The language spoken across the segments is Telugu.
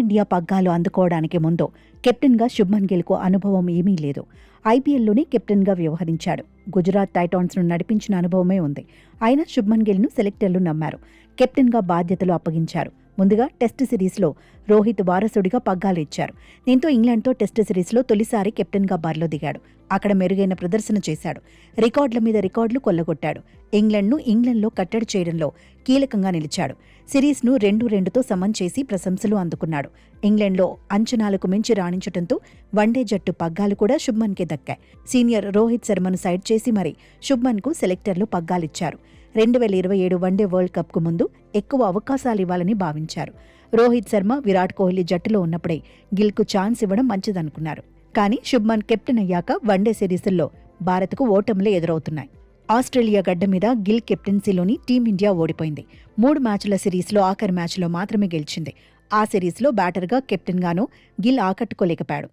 టీమిండియా పగ్గాలు అందుకోవడానికి ముందు కెప్టెన్గా శుభ్మన్ గిల్కు అనుభవం ఏమీ లేదు. ఐపీఎల్లోనే కెప్టెన్గా వ్యవహరించాడు. గుజరాత్ టైటాన్స్ను నడిపించిన అనుభవమే ఉంది. అయినా శుభ్మన్ గిల్ను సెలెక్టర్లు నమ్మారు. కెప్టెన్గా బాధ్యతలు అప్పగించారు. ముందుగా టెస్టు సిరీస్లో రోహిత్ వారసుడిగా పగ్గాలు ఇచ్చారు. దీంతో ఇంగ్లాండ్తో టెస్టు సిరీస్లో తొలిసారి కెప్టెన్గా బరిలో దిగాడు. అక్కడ మెరుగైన ప్రదర్శన చేశాడు. రికార్డుల మీద రికార్డులు కొల్లగొట్టాడు. ఇంగ్లాండ్లో కట్టడి చేయడంలో కీలకంగా నిలిచాడు. సిరీస్ను 2-2తో సమం చేసి ప్రశంసలు అందుకున్నాడు. ఇంగ్లాండ్లో అంచనాలకు మించి రాణించడంతో వన్డే జట్టు పగ్గాలు కూడా శుభ్మన్కే దక్కాయి. సీనియర్ రోహిత్ శర్మను సైడ్ చేసి మరీ శుభ్మన్కు సెలెక్టర్లు పగ్గాలిచ్చారు. 2027 వన్డే వరల్డ్ కప్కు ముందు ఎక్కువ అవకాశాలివ్వాలని భావించారు. రోహిత్ శర్మ, విరాట్ కోహ్లీ జట్టులో ఉన్నప్పుడే గిల్కు ఛాన్స్ ఇవ్వడం మంచిదనుకున్నారు. కానీ శుభ్మన్ కెప్టెన్ అయ్యాక వన్డే సిరీసుల్లో భారత్కు ఓటములే ఎదురవుతున్నాయి. ఆస్ట్రేలియా గడ్డ మీద గిల్ కెప్టెన్సీలోని టీమిండియా ఓడిపోయింది. 3 మ్యాచ్ల సిరీస్లో ఆఖరి మ్యాచ్లో మాత్రమే గెలిచింది. ఆ సిరీస్లో బ్యాటర్గా, కెప్టెన్గానూ గిల్ ఆకట్టుకోలేకపోయాడు.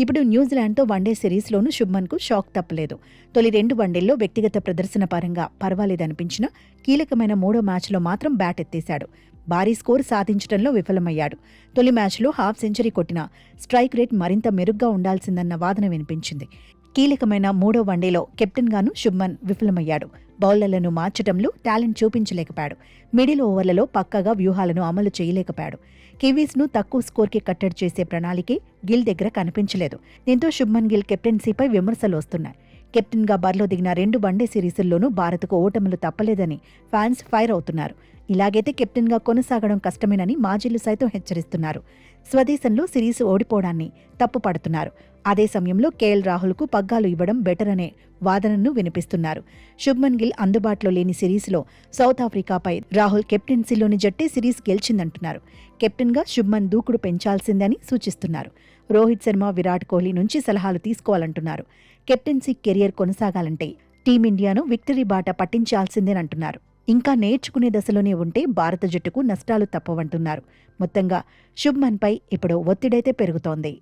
ఇప్పుడు న్యూజిలాండ్తో వన్డే సిరీస్లోనూ శుభ్మన్కు షాక్ తప్పలేదు. తొలి 2 వన్డేల్లో వ్యక్తిగత ప్రదర్శన పరంగా పర్వాలేదనిపించినా కీలకమైన 3వ మ్యాచ్లో మాత్రం బ్యాట్ ఎత్తేశాడు. భారీ స్కోరు సాధించడంలో విఫలమయ్యాడు. తొలి మ్యాచ్లో హాఫ్ సెంచరీ కొట్టినా స్ట్రైక్ రేట్ మరింత మెరుగ్గా ఉండాల్సిందన్న వాదన వినిపించింది. కీలకమైన 3వ వన్డేలో కెప్టెన్గానూ శుభ్మన్ విఫలమయ్యాడు. బౌలర్లను మార్చడంలో టాలెంట్ చూపించలేకపోయాడు. మిడిల్ ఓవర్లలో పక్కాగా వ్యూహాలను అమలు చేయలేకపోయాడు. కివీస్ను తక్కువ స్కోర్కి కట్టడి చేసే ప్రణాళికే గిల్ దగ్గర కనిపించలేదు. దీంతో శుభ్మన్ గిల్ కెప్టెన్సీపై విమర్శలు వస్తున్నాయి. కెప్టెన్గా బరిలో దిగిన 2 వన్డే సిరీసుల్లోనూ భారత్కు ఓటములు తప్పలేదని ఫ్యాన్స్ ఫైర్ అవుతున్నారు. ఇలాగైతే కెప్టెన్గా కొనసాగడం కష్టమేనని మాజీలు సైతం హెచ్చరిస్తున్నారు. స్వదేశంలో సిరీస్ ఓడిపోవడాన్ని తప్పుపడుతున్నారు. అదే సమయంలో కేఎల్ రాహుల్కు పగ్గాలు ఇవ్వడం బెటర్ అనే వాదనను వినిపిస్తున్నారు. శుభ్మన్ గిల్ అందుబాటులో లేని సిరీస్లో సౌత్ ఆఫ్రికాపై రాహుల్ కెప్టెన్సీలోని జట్టే సిరీస్ గెలిచిందంటున్నారు. కెప్టెన్గా శుభ్మన్ దూకుడు పెంచాల్సిందని సూచిస్తున్నారు. రోహిత్ శర్మ, విరాట్ కోహ్లీ నుంచి సలహాలు తీసుకోవాలంటున్నారు. కెప్టెన్సీ కెరియర్ కొనసాగాలంటే టీమిండియాను విక్టరీ బాట పట్టించాల్సిందేనంటున్నారు. ఇంకా నేర్చుకునే దశలోనే ఉంటే భారత జట్టుకు నష్టాలు తప్పవంటున్నారు. మొత్తంగా శుభ్మన్పై ఇప్పుడు ఒత్తిడైతే పెరుగుతోంది.